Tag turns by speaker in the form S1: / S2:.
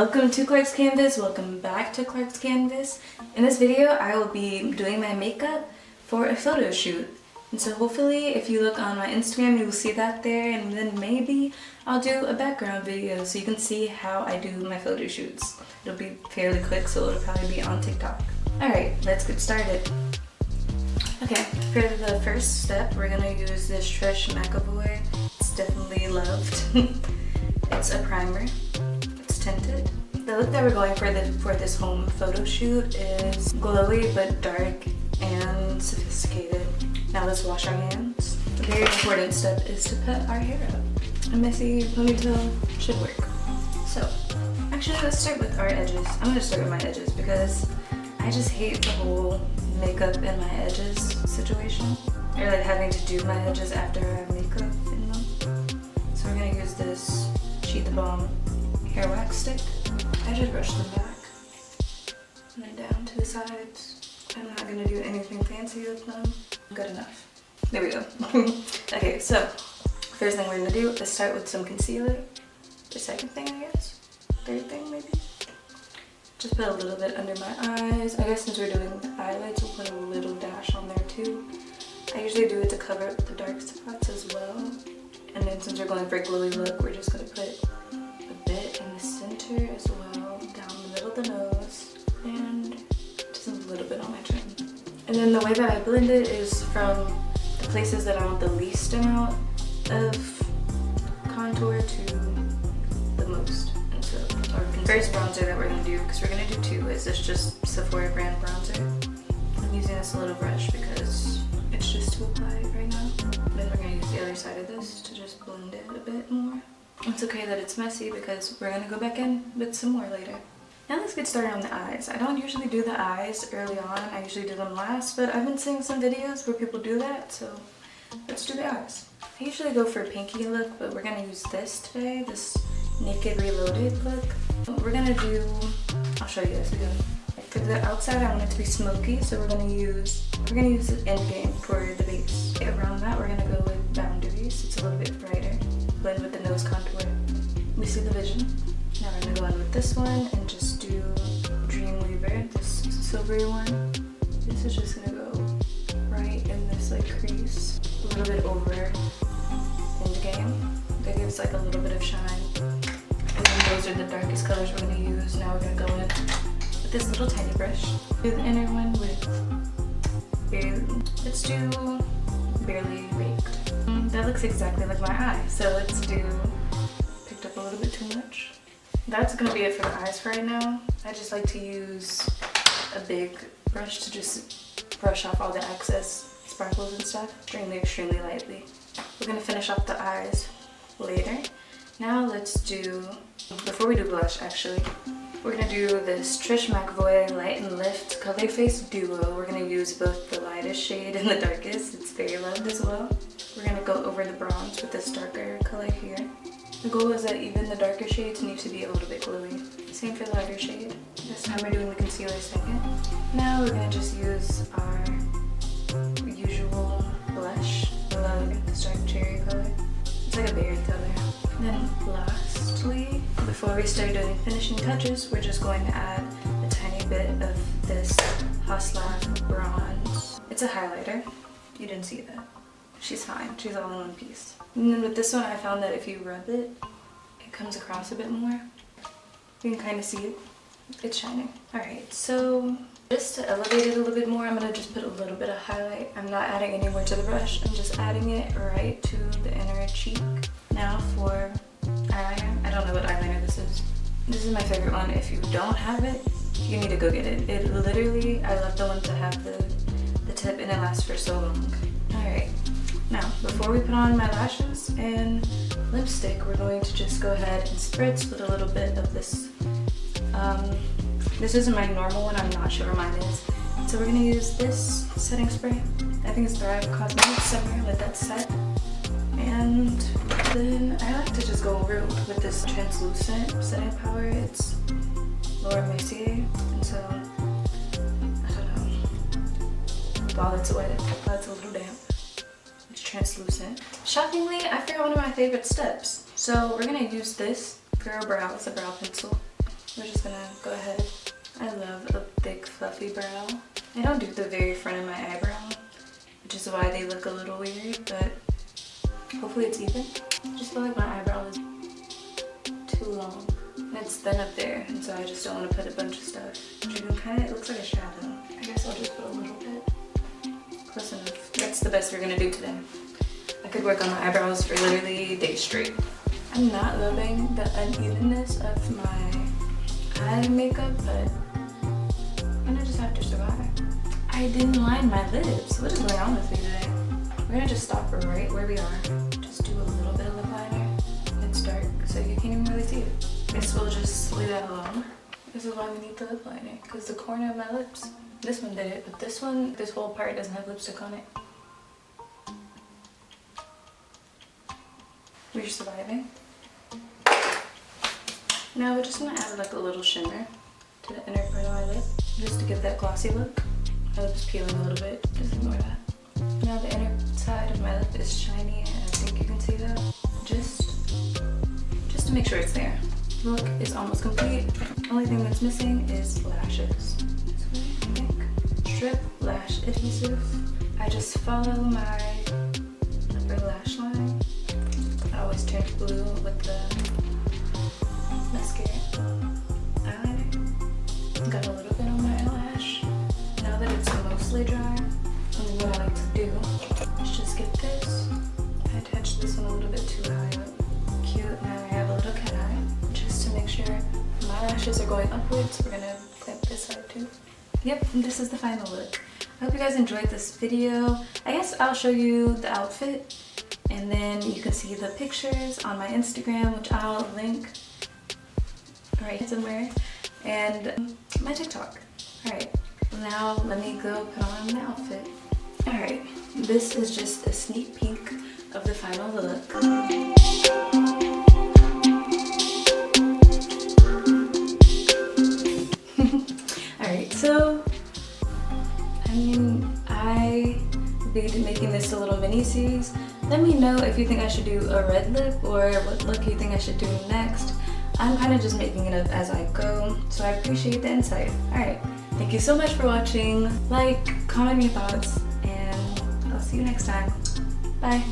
S1: Welcome to Clark's Canvas, welcome back to Clark's Canvas. In this video I will be doing my makeup for a photo shoot. And so hopefully if you look on my Instagram you will see that there, and then maybe I'll do a background video so you can see how I do my photo shoots. It'll be fairly quick, so it'll probably be on TikTok. Alright, let's get started. Okay, for the first step we're gonna use this Taurus Makeup. It's definitely loved. It's a primer. Tinted. The look that we're going for this home photo shoot is glowy but dark and sophisticated. Now let's wash our hands. The very important step is to put our hair up. A messy ponytail should work. So, actually let's start with our edges. I'm gonna start with my edges because I just hate the whole makeup in my edges situation. Or like having to do my edges after I have makeup in them. So we're gonna use this Sheet the Balm hair wax stick. I just brush them back and then down to the sides. I'm not gonna do anything fancy with them. Good enough. There we go. Okay, so first thing we're gonna do is start with some concealer. The second thing, I guess. Third thing, maybe. Just put a little bit under my eyes. I guess since we're doing the eyelids, we'll put a little dash on there too. I usually do it to cover up the dark spots as well. And then since we're going for a glowy look, we're just gonna put bit in the center as well, down the middle of the nose, and just a little bit on my chin. And then the way that I blend it is from the places that I want the least amount of contour to the most. And so our first bronzer that we're going to do, because we're going to do two, is this just Sephora brand bronzer. I'm using this little brush because it's just to apply it right now. Then we're going to use the other side of this to just blend it a bit more. It's okay that it's messy because we're gonna go back in with some more later. Now let's get started on the eyes. I don't usually do the eyes early on, I usually do them last, but I've been seeing some videos where people do that, so let's do the eyes. I usually go for a pinky look, but we're gonna use this today, this Naked Reloaded look. We're gonna do, I'll show you this again. For the outside I want it to be smoky, so we're gonna use the Endgame for the base. Around that we're gonna go with Boundaries, it's a little bit brighter. Blend with the nose contour. We see the vision. Now we're gonna go in with this one and just do Dreamweaver, this silvery one. This is just gonna go right in this like crease, a little bit over Endgame. That gives like a little bit of shine. And then those are the darkest colors we're gonna use. Now we're gonna go in with this little tiny brush. Do the inner one with let's do Barely Baked. That looks exactly like my eye, so let's do, picked up a little bit too much. That's gonna be it for the eyes for right now. I just like to use a big brush to just brush off all the excess sparkles and stuff, extremely lightly. We're gonna finish off the eyes later. Now let's do, before we do blush actually, we're gonna do this Taurus Makeup Light and Lift Color Face Duo. We're gonna use both the lightest shade and the darkest. It's very loved as well. We're gonna go over the bronze with this darker color here. The goal is that even the darker shades need to be a little bit glowy. Same for the lighter shade. This time we're doing the concealer second. Now we're gonna just use our usual blush. I love this dark cherry color. It's like a berry color. And then lastly, before we start doing finishing touches, we're just going to add a tiny bit of this Haslak bronze. It's a highlighter. You didn't see that. She's fine. She's all in one piece. And then with this one, I found that if you rub it, it comes across a bit more. You can kind of see it. It's shining. Alright, so just to elevate it a little bit more, I'm going to just put a little bit of highlight. I'm not adding any more to the brush. I'm just adding it right to the inner cheek. Now for eyeliner. I don't know what eyeliner this is. This is my favorite one. If you don't have it, you need to go get it. It literally, I love the ones that have the tip and it lasts for so long. Alright. Now, before we put on my lashes and lipstick, we're going to just go ahead and spritz with a little bit of this. This isn't my normal one, I'm not sure where mine is. So we're going to use this setting spray. I think it's Thrive Cosmetics, somewhere, let that set. And then I like to just go over it with this translucent setting powder. It's Laura Mercier, and so, I don't know. While it's wet, while it's a little damp. Translucent. Shockingly, I forgot one of my favorite steps. So we're gonna use this for our brows, a brow pencil. we're just gonna go ahead. I love a thick fluffy brow. I don't do the very front of my eyebrow, which is why they look a little weird, but hopefully it's even. I just feel like my eyebrow is too long. And it's thin up there, and so I just don't want to put a bunch of stuff. But you can kind of, it looks like a shadow. I guess I'll just put a little bit. Close enough. That's the best we're gonna do today. I could work on my eyebrows for literally days straight. I'm not loving the unevenness of my eye makeup, but I'm gonna just have to survive. I didn't line my lips. What is going on with me today? We're gonna just stop right where we are. Just do a little bit of lip liner. It's dark, so you can't even really see it. Guess we'll just leave that alone. This is why we need the lip liner, because the corner of my lips, this one did it, but this one, this whole part doesn't have lipstick on it. We're surviving. Now we're just gonna add like a little shimmer to the inner part of my lip, just to give that glossy look. My lip's peeling a little bit, just ignore that. Now the inner side of my lip is shiny, and I think you can see that. Just to make sure it's there. The look is almost complete. Only thing that's missing is lashes. This way, I think. Strip lash adhesive. I just follow my upper lash line. I always turn blue with the mascara eyeliner. Got a little bit on my eyelash. Now that it's mostly dry, and what I like to do is just get this. I attached this one a little bit too high up. Cute. Now I have a little cat eye. Just to make sure my lashes are going upwards, we're gonna clip this side too. Yep, and this is the final look. I hope you guys enjoyed this video. I guess I'll show you the outfit, and then you can see the pictures on my Instagram, which I'll link right somewhere, and my TikTok. Alright, now let me go put on the outfit. Alright, this is just a sneak peek of the final look. Alright, so I mean, I will be making this a little mini series. Let me know if you think I should do a red lip or what look you think I should do next. I'm kind of just making it up as I go, so I appreciate the insight. Alright, thank you so much for watching. Like, comment your thoughts, and I'll see you next time. Bye.